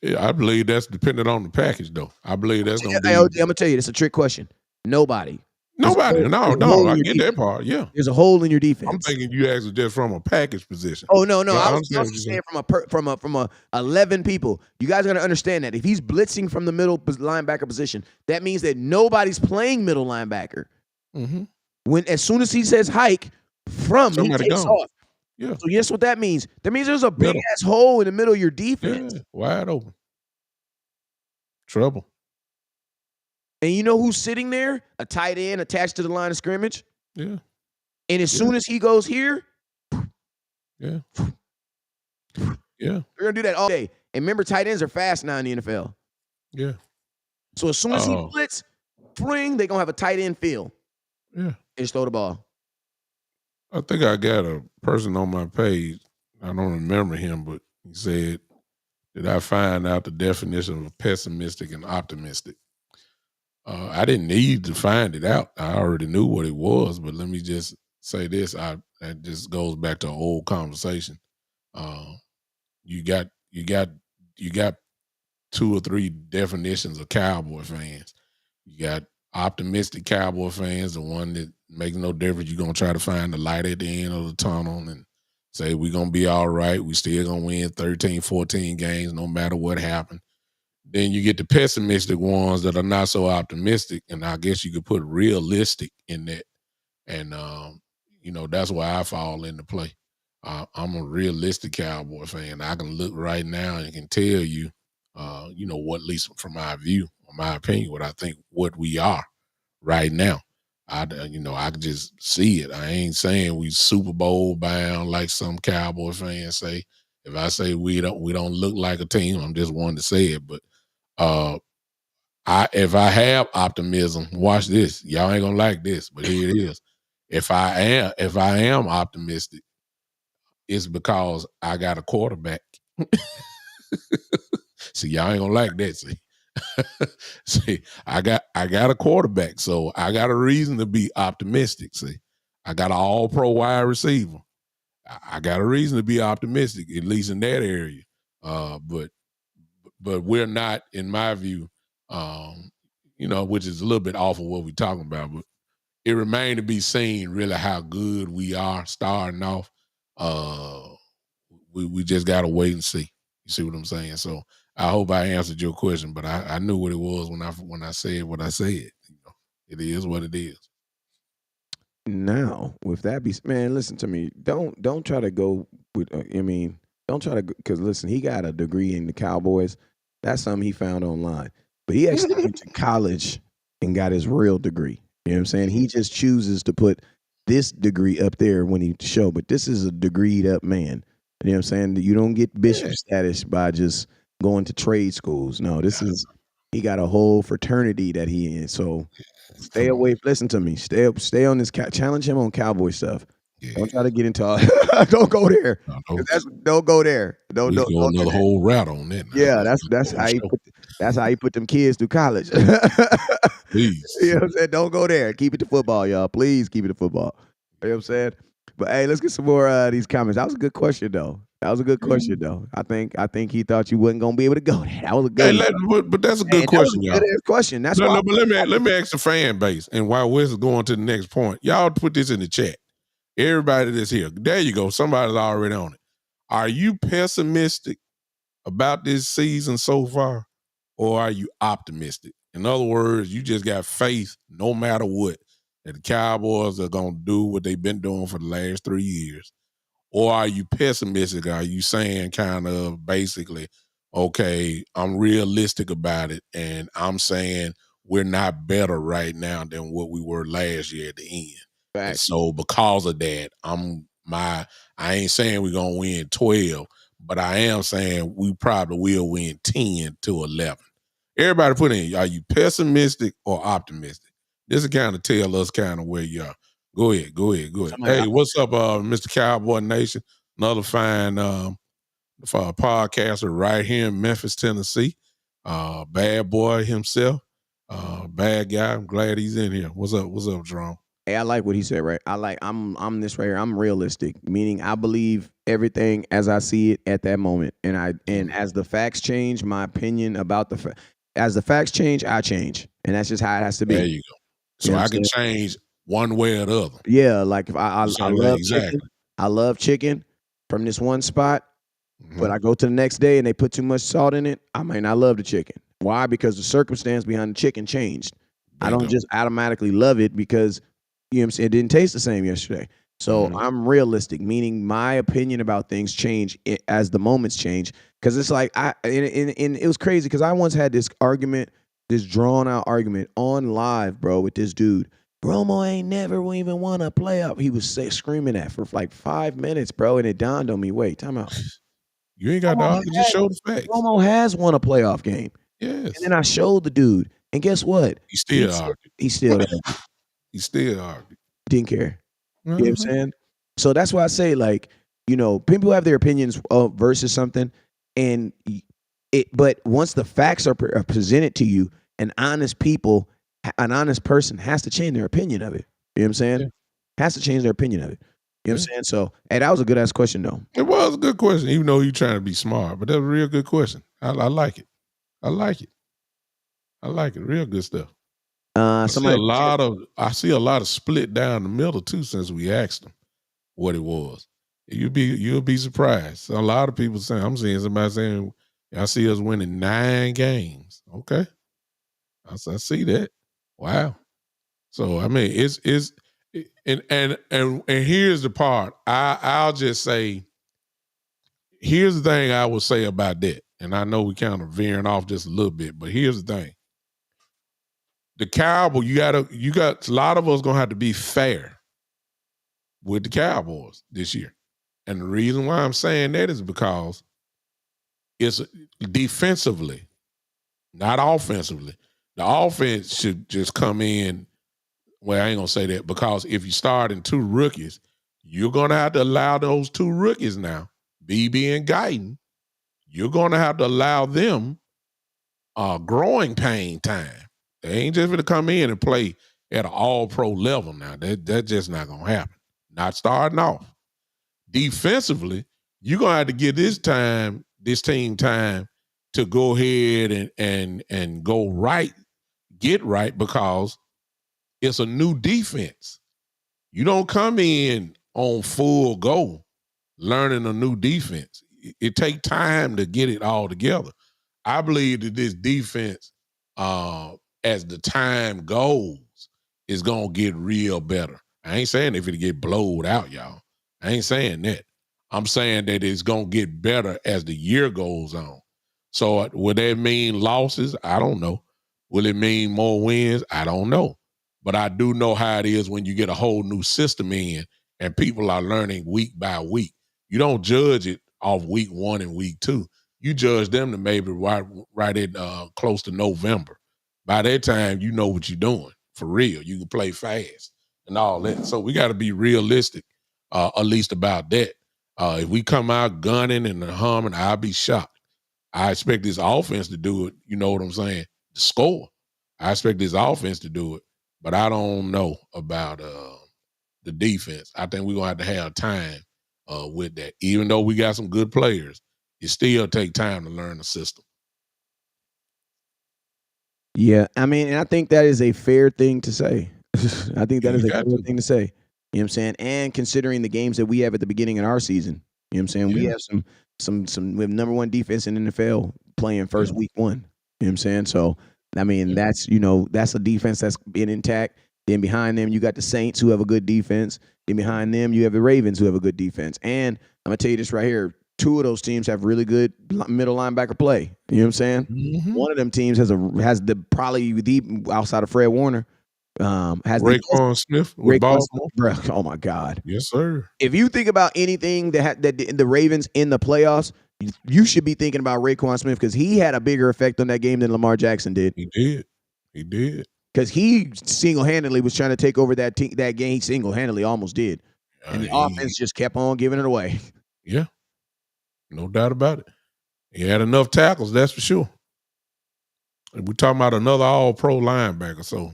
Yeah, I believe that's dependent on the package, though. I believe that's going to be. I'm going to tell you, it's a trick question. Nobody. Nobody. No, I get that part. Yeah. There's a hole in your defense. I'm thinking you actually just from a package position. Oh no, Yeah, I was saying from a 11 people. You guys got to understand that if he's blitzing from the middle linebacker position, that means that nobody's playing middle linebacker. Mm-hmm. As soon as he says hike, he takes off. Yeah. So guess what that means? That means there's a big ass hole in the middle of your defense. Yeah, wide open. Trouble. And you know who's sitting there? A tight end attached to the line of scrimmage. Yeah. And as soon as he goes here, yeah. They're gonna do that all day. And remember, tight ends are fast now in the NFL. Yeah. So as soon as he blitz, fling, they're gonna have a tight end feel. Yeah. And just throw the ball. I think I got a person on my page. I don't remember him, but he said, "Did I find out the definition of pessimistic and optimistic?" I didn't need to find it out. I already knew what it was, but let me just say this. That just goes back to an old conversation. You got 2 or 3 definitions of Cowboy fans. You got optimistic Cowboy fans, the one that makes no difference. You're going to try to find the light at the end of the tunnel and say, we're going to be all right. We still going to win 13, 14 games no matter what happened. Then you get the pessimistic ones that are not so optimistic, and I guess you could put realistic in that. And, that's why I fall into play. I'm a realistic Cowboy fan. I can look right now and can tell you, what, at least from my view, or my opinion, what I think what we are right now. I can just see it. I ain't saying we Super Bowl bound like some Cowboy fans say. If I say we don't look like a team, I'm just one to say it. But if I have optimism, watch this. Y'all ain't gonna like this, but here it is. If I am optimistic, it's because I got a quarterback. See, y'all ain't gonna like that. See, I got a quarterback, so I got a reason to be optimistic. See, I got an all-pro wide receiver. I got a reason to be optimistic, at least in that area. But we're not, in my view, which is a little bit off of what we're talking about. But it remains to be seen, really, how good we are starting off. We just got to wait and see. You see what I'm saying? So I hope I answered your question, but I knew what it was when I said what I said. It is what it is. Now, with that man, listen to me. Don't try to go with. Don't try to, because listen, he got a degree in the Cowboys. That's something he found online, but he actually went to college and got his real degree. You know what I'm saying? He just chooses to put this degree up there when he show, but this is a degreed up man. You know what I'm saying? You don't get bishop status by just going to trade schools. No, he got a whole fraternity that he in. So stay away. Listen to me. Stay on this. Challenge him on Cowboy stuff. Yeah. Don't try to get into don't go there. Don't go there. Don't go another whole route on that. Now. Yeah, that's how he put them kids through college. Please. You know what I'm saying? Don't go there. Keep it to football, y'all. Please keep it to football. You know what I'm saying? But hey, let's get some more of these comments. That was a good question, though. I think he thought you wasn't gonna be able to go there. That was a good. But that's a good question, y'all. Good question. That's but let me ask the fan base. And while Wes is going to the next point, y'all put this in the chat. Everybody that's here, there you go. Somebody's already on it. Are you pessimistic about this season so far, or are you optimistic? In other words, you just got faith, no matter what, that the Cowboys are gonna do what they've been doing for the last 3 years. Or are you pessimistic? Are you saying kind of basically, okay, I'm realistic about it, and I'm saying we're not better right now than what we were last year at the end. Right. So because of that, I ain't saying we're gonna win 12, but I am saying we probably will win 10 to 11. Everybody put in, are you pessimistic or optimistic? This is kind of tell us kind of where you are. Go ahead. Hey, what's up, Mr. Cowboy Nation? Another fine podcaster right here in Memphis, Tennessee. Bad boy himself. Bad guy. I'm glad he's in here. What's up, Jerome? Hey, I like what he said, right? I'm this right here. I'm realistic, meaning I believe everything as I see it at that moment. And as the facts change, my opinion about as the facts change, I change. And that's just how it has to be. There you go. You So know what I I'm can saying? change one way or the other. Yeah, like if I So right, love chicken, exactly. I love chicken from this one spot, but Mhm. I go to the next day and they put too much salt in it, I might not love the chicken. Why? Because the circumstance behind the chicken changed. I don't Bingo. just automatically love it because you know what I'm saying, it didn't taste the same yesterday. So Mhm. I'm realistic, meaning my opinion about things change as the moments change. Because it's like and it was crazy because I once had this argument, this drawn out argument on live, bro, with this dude. Romo ain't never even won a playoff. He was screaming that for like 5 minutes, bro, and it dawned on me. Wait, time out. You ain't got to Romo argue, just has, show the facts. Romo has won a playoff game, and then Yes. I showed the dude, and guess what? He still argued. He still doesn't. He still argued. Didn't care. You know what Uh-huh. I'm saying? So that's why I say, like, you know, people have their opinions versus something, and but once the facts are presented to you, an honest person has to change their opinion of it. You know what I'm saying? Yeah. Has to change their opinion of it. You know what Yeah. I'm saying? So, hey, that was a good ass question, though. It was a good question, even though you're trying to be smart, but that's a real good question. I like it. I like it. I like it. Real good stuff. Somebody said, I see a lot of split down the middle too since we asked them what it was. You'll be surprised. A lot of people saying, I'm seeing somebody saying, I see us winning 9 games. Okay. I see that. Wow. So I mean and here's the part. I'll just say, here's the thing I will say about that. And I know we kind of veering off just a little bit, but here's the thing. The Cowboys, you got a lot of us gonna have to be fair with the Cowboys this year. And the reason why I'm saying that is because it's defensively, not offensively. The offense should just come in. Well, I ain't gonna say that because if you start in 2 rookies, you're gonna have to allow those 2 rookies now, BB and Guyton, you're gonna have to allow them growing pain time. They ain't just gonna come in and play at an all-pro level now. That's just not gonna happen. Not starting off. Defensively, you're gonna have to give this team time to go ahead and go right, get right, because it's a new defense. You don't come in on full go learning a new defense. It takes time to get it all together. I believe that this defense, as the time goes, is gonna get real better. I ain't saying if it get blowed out, y'all. I ain't saying that. I'm saying that it's gonna get better as the year goes on. So will that mean losses? I don't know. Will it mean more wins? I don't know. But I do know how it is when you get a whole new system in and people are learning week by week. You don't judge it off week 1 and week 2. You judge them to maybe right at close to November. By that time, you know what you're doing for real. You can play fast and all that. So we got to be realistic, at least about that. If we come out gunning and humming, I'll be shocked. I expect this offense to do it. You know what I'm saying? To score. I expect this offense to do it, but I don't know about the defense. I think we're gonna have time with that. Even though we got some good players, it still take time to learn the system. yeah, I mean, and I think that is a fair thing to say. I think that You is a got fair to. thing to say. You know what I'm saying? And considering the games that we have at the beginning of our season, you know what I'm saying? We Yeah, have we have number 1 defense in the NFL playing yeah, first week 1. You know what I'm saying? So, I mean, yeah. that's, you know, that's a defense that's been intact. Then behind them, you got the Saints who have a good defense. Then behind them, you have the Ravens who have a good defense. And I'm gonna tell you this right here: 2 of those teams have really good middle linebacker play. You know what I'm saying? Mm-hmm. One of them teams has the probably the outside of Fred Warner, has the best Raekwon Smith with Raekwon Baltimore. Smith, bro. Oh my God! Yes, sir. If you think about anything that the Ravens in the playoffs, you should be thinking about Raekwon Smith because he had a bigger effect on that game than Lamar Jackson did. He did. He did. Because he single handedly was trying to take over that game. He single handedly almost did, and the He offense just kept on giving it away. Yeah, no doubt about it. He had enough tackles, that's for sure. And we're talking about another all-pro linebacker, so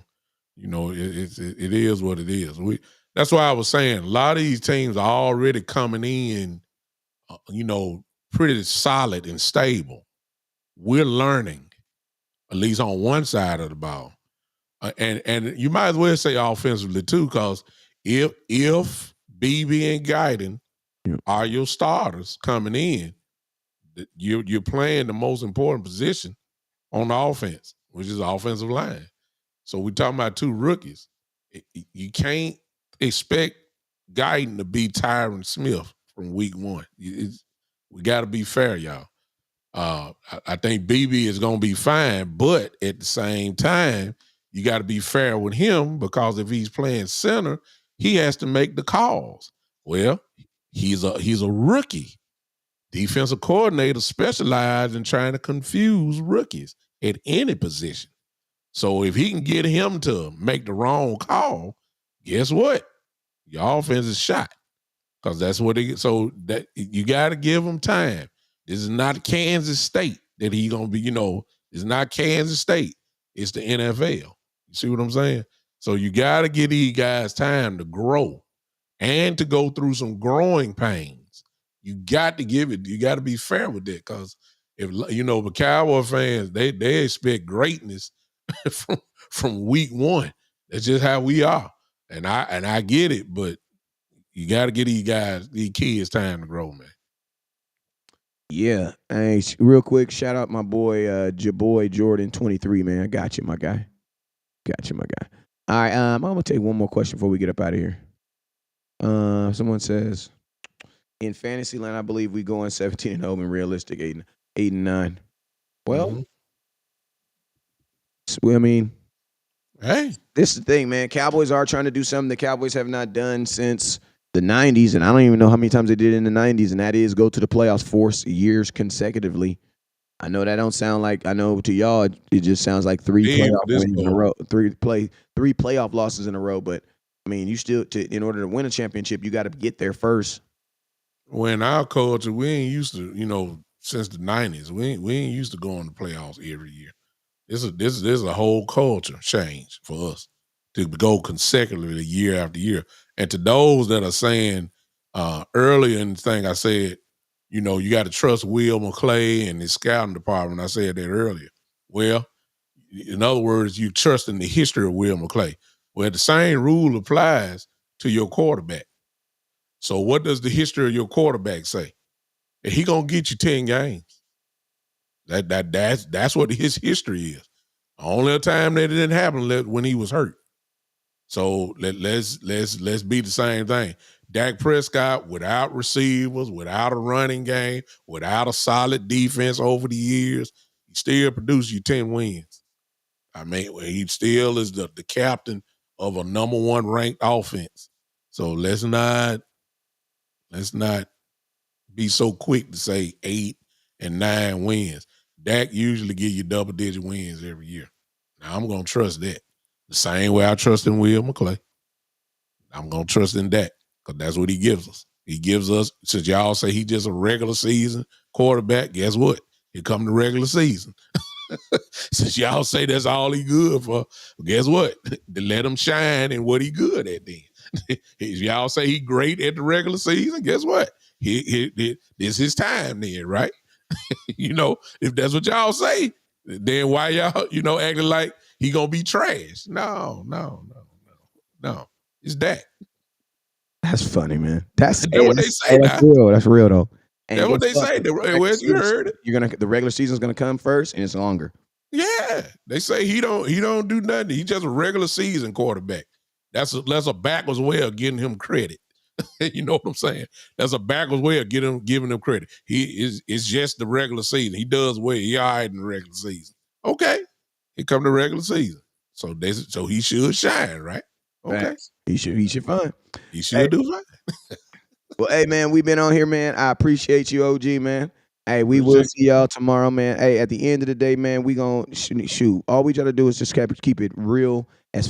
you know it is what it is. That's why I was saying a lot of these teams are already coming in, pretty solid and stable. We're learning, at least on one side of the ball. And you might as well say offensively too, because if BB and Guyton are your starters coming in, you're playing the most important position on the offense, which is the offensive line. So we're talking about two rookies. You can't expect Guyton to be Tyron Smith from week one. We got to be fair, y'all. I think BB is going to be fine, but at the same time, you got to be fair with him, because if he's playing center, he has to make the calls. Well, he's a rookie. Defensive coordinator specialized in trying to confuse rookies at any position. So if he can get him to make the wrong call, guess what? Your offense is shot, because that's what they. So that you got to give him time. This is not Kansas State that he's gonna be. It's not Kansas State. It's the NFL. You see what I'm saying? So you got to give these guys time to grow and to go through some growing pains. You got to give it. You got to be fair with that, because if the Cowboy fans, they expect greatness from week one. That's just how we are, and I get it, but you got to give these kids time to grow, man. Yeah. Hey, real quick, shout out my boy, Jordan 23, man. I got you, my guy. Got you, my guy. All right, I'm gonna take one more question before we get up out of here. Someone says, in fantasy land, I believe we go in 17-0 and realistic 8-9. Well, I mean, hey, this is the thing, man. Cowboys are trying to do something the Cowboys have not done since the 90s, and I don't even know how many times they did it in the 90s, and that is go to the playoffs 4 years consecutively. I know that don't sound like, I know to y'all it just sounds like 3 playoff wins in a row, 3 playoff losses in a row, but I mean, you still, in order to win a championship, you got to get there first. When our culture, we ain't used to, since the 90s, we ain't used to going to playoffs every year. This is a whole culture change for us to go consecutively year after year. And to those that are saying earlier in the thing, I said, you got to trust Will McClay and his scouting department. I said that earlier. Well, in other words, you trust in the history of Will McClay. Well, the same rule applies to your quarterback. So what does the history of your quarterback say? That he gonna get you 10 games. That's what his history is. Only a time that it didn't happen when he was hurt. So let's be the same thing. Dak Prescott, without receivers, without a running game, without a solid defense over the years, he still produced you 10 wins. I mean, he still is the captain of a number 1 ranked offense. So let's not be so quick to say 8 and 9 wins. Dak usually give you double-digit wins every year. Now, I'm going to trust that. The same way I trust in Will McClay. I'm going to trust in Dak, because that's what he gives us. He gives us, since y'all say he's just a regular season quarterback, guess what? Here come the regular season. Since y'all say that's all he good for, guess what? To let him shine in what he good at then. If y'all say he great at the regular season, guess what? This is his time then, right? If that's what y'all say, then why y'all, acting like he gonna be trash? No. It's that. That's funny, man. That's what they say. That's real. That's real though. And that's what they say. Where you heard it? The regular season's gonna come first, and it's longer. Yeah, they say he don't do nothing. He's just a regular season quarterback. That's a backwards way of getting him credit. You know what I'm saying? That's a backwards way of giving him credit. It's just the regular season. He does well. He all right in the regular season. Okay, here come the regular season. So he should shine, right? Okay, Facts. He should fine. He should do fine. Well, hey man, we've been on here, man. I appreciate you, OG, man. Hey, we will see y'all tomorrow, man. Hey, at the end of the day, man, we gonna shoot. All we try to do is just keep it real, as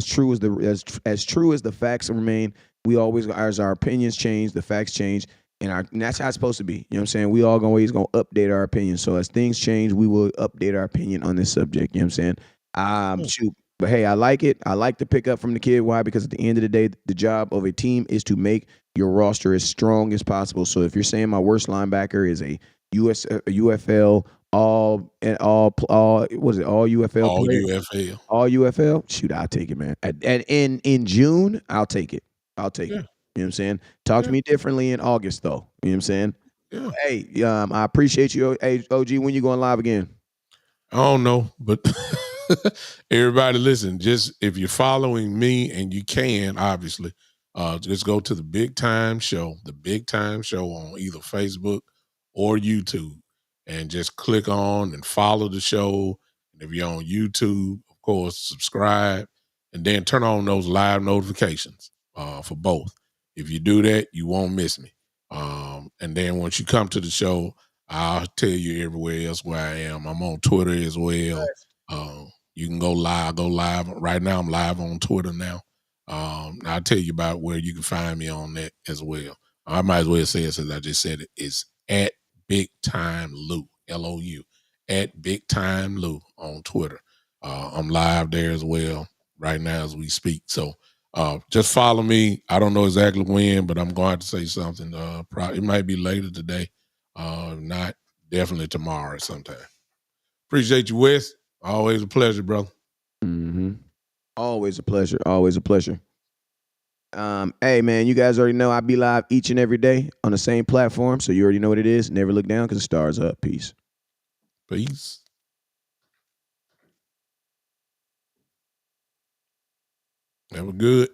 true as the facts remain. We always, as our opinions change, the facts change, and that's how it's supposed to be. You know what I'm saying? We all always gonna update our opinions. So as things change, we will update our opinion on this subject. You know what I'm saying? Shoot. But hey, I like it. I like to pick up from the kid. Why? Because at the end of the day, the job of a team is to make your roster as strong as possible. So if you're saying my worst linebacker is a UFL all was it all UFL All players? UFL. All UFL? Shoot, I'll take it, man. And in June, I'll take it. I'll take Yeah. it. You know what I'm saying? Talk to Yeah. me differently in August, though. You know what I'm saying? Yeah. Hey, I appreciate you. Hey, OG, when you going live again? I don't know, but everybody listen, just if you're following me and you can, obviously, just go to the Big Time Show on either Facebook or YouTube, and just click on and follow the show. And if you're on YouTube, of course, subscribe and then turn on those live notifications for both. If you do that, you won't miss me. And then once you come to the show, I'll tell you everywhere else where I am. I'm on Twitter as well. You can go live. Right now, I'm live on Twitter now. I'll tell you about where you can find me on that as well. I might as well say it since I just said it. It's at Big Time Lou, Lou, at Big Time Lou on Twitter. I'm live there as well right now as we speak. So just follow me. I don't know exactly when, but I'm going to say something. Probably it might be later today. Not definitely tomorrow sometime. Appreciate you, Wes. Always a pleasure, brother. Mm-hmm. Always a pleasure. Always a pleasure. Hey man, you guys already know I be live each and every day on the same platform, so you already know what it is. Never look down because the stars up. Peace. Peace. That was good.